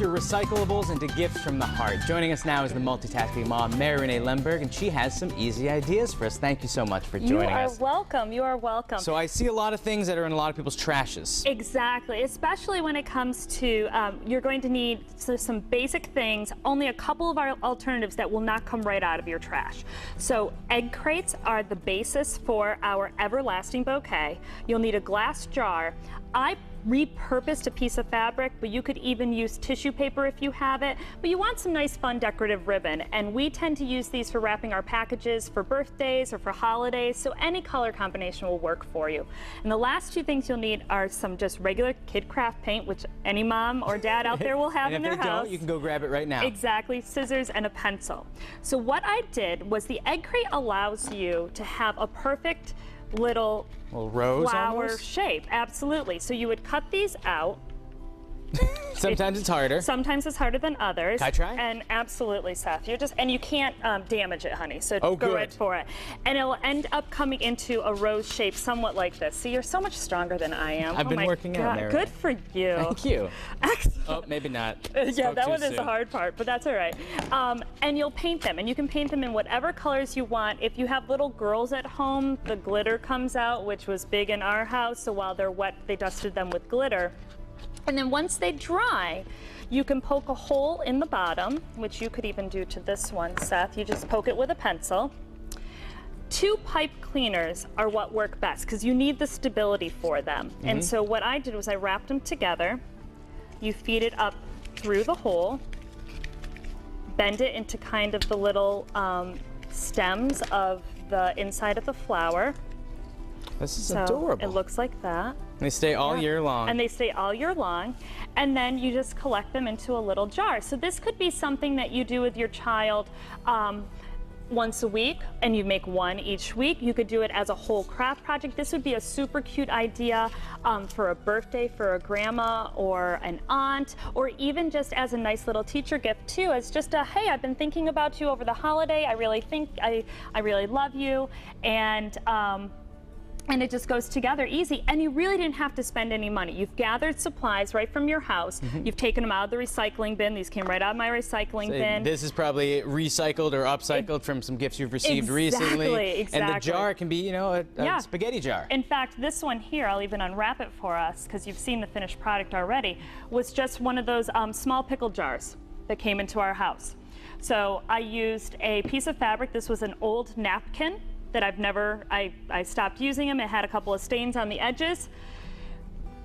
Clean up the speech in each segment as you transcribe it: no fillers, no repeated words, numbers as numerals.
your recyclables into gifts from the heart. Joining us now is the multitasking mom, MaryRenee Lemberg, and she has some easy ideas for us. Thank you so much for joining us. You are welcome. You are welcome. So I see a lot of things that are in a lot of people's trashes. Exactly, especially when it comes to, you're going to need some basic things, only a couple of our alternatives that will not come right out of your trash. So egg crates are the basis for our everlasting bouquet. You'll need a glass jar. I repurposed a piece of fabric, but you could even use tissue paper if you have it. But you want some nice, fun, decorative ribbon, and we tend to use these for wrapping our packages for birthdays or for holidays, so any color combination will work for you. And the last two things you'll need are some just regular kid craft paint, which any mom or dad out there will have in their house. And if they don't, you can go grab it right now. Exactly, scissors and a pencil. So what I did was the egg crate allows you to have a perfect little rose flower almost? Shape. Absolutely. So you would cut these out. Sometimes it's harder. Sometimes it's harder than others. Can I try? And absolutely, Seth. And you can't damage it, honey. So go right for it. And it'll end up coming into a rose shape, somewhat like this. See, you're so much stronger than I am. I've been working out there. Good for you. Thank you. Excellent. Oh, maybe not. Yeah, that one is the hard part, but that's all right. And you'll paint them, and you can paint them in whatever colors you want. If you have little girls at home, the glitter comes out, which was big in our house. So while they're wet, they dusted them with glitter. And then once they dry, you can poke a hole in the bottom, which you could even do to this one, Seth. You just poke it with a pencil. 2 pipe cleaners are what work best because you need the stability for them. And so what I did was I wrapped them together. You feed it up through the hole, bend it into kind of the little stems of the inside of the flower. This is adorable. It looks like that. They stay all year long. And they stay all year long. And then you just collect them into a little jar. So this could be something that you do with your child once a week, and you make one each week. You could do it as a whole craft project. This would be a super cute idea for a birthday for a grandma or an aunt, or even just as a nice little teacher gift too, as just a, hey, I've been thinking about you over the holiday. I really love you. And it just goes together easy, and you really didn't have to spend any money. You've gathered supplies right from your house. You've taken them out of the recycling bin. These came right out of my recycling bin. This is probably recycled or upcycled from some gifts you've received recently. Exactly. And the jar can be, you know, a spaghetti jar. In fact, this one here, I'll even unwrap it for us because you've seen the finished product already, was just one of those small pickle jars that came into our house. So I used a piece of fabric. This was an old napkin that I stopped using them. It had a couple of stains on the edges.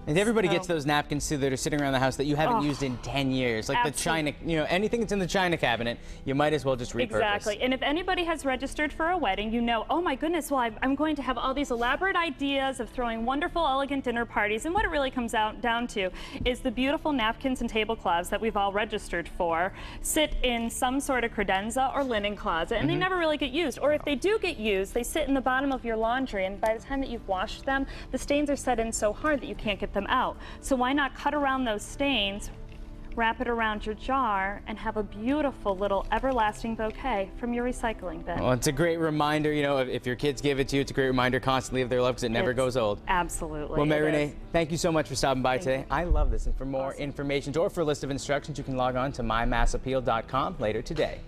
And everybody gets those napkins too that are sitting around the house that you haven't used in 10 years. Like the china, you know, anything that's in the china cabinet, you might as well just repurpose. Exactly. And if anybody has registered for a wedding, you know, oh my goodness, well, I'm going to have all these elaborate ideas of throwing wonderful, elegant dinner parties. And what it really comes down to is the beautiful napkins and tablecloths that we've all registered for sit in some sort of credenza or linen closet, and they never really get used. Or if they do get used, they sit in the bottom of your laundry, and by the time that you've washed them, the stains are set in so hard that you can't get them out. So why not cut around those stains, wrap it around your jar, and have a beautiful little everlasting bouquet from your recycling bin. Well, it's a great reminder, you know, if your kids give it to you, it's a great reminder constantly of their love because it never goes old. Absolutely. Well, MaryRenee, thank you so much for stopping by today. I love this. And for more information or for a list of instructions, you can log on to mymassappeal.com later today.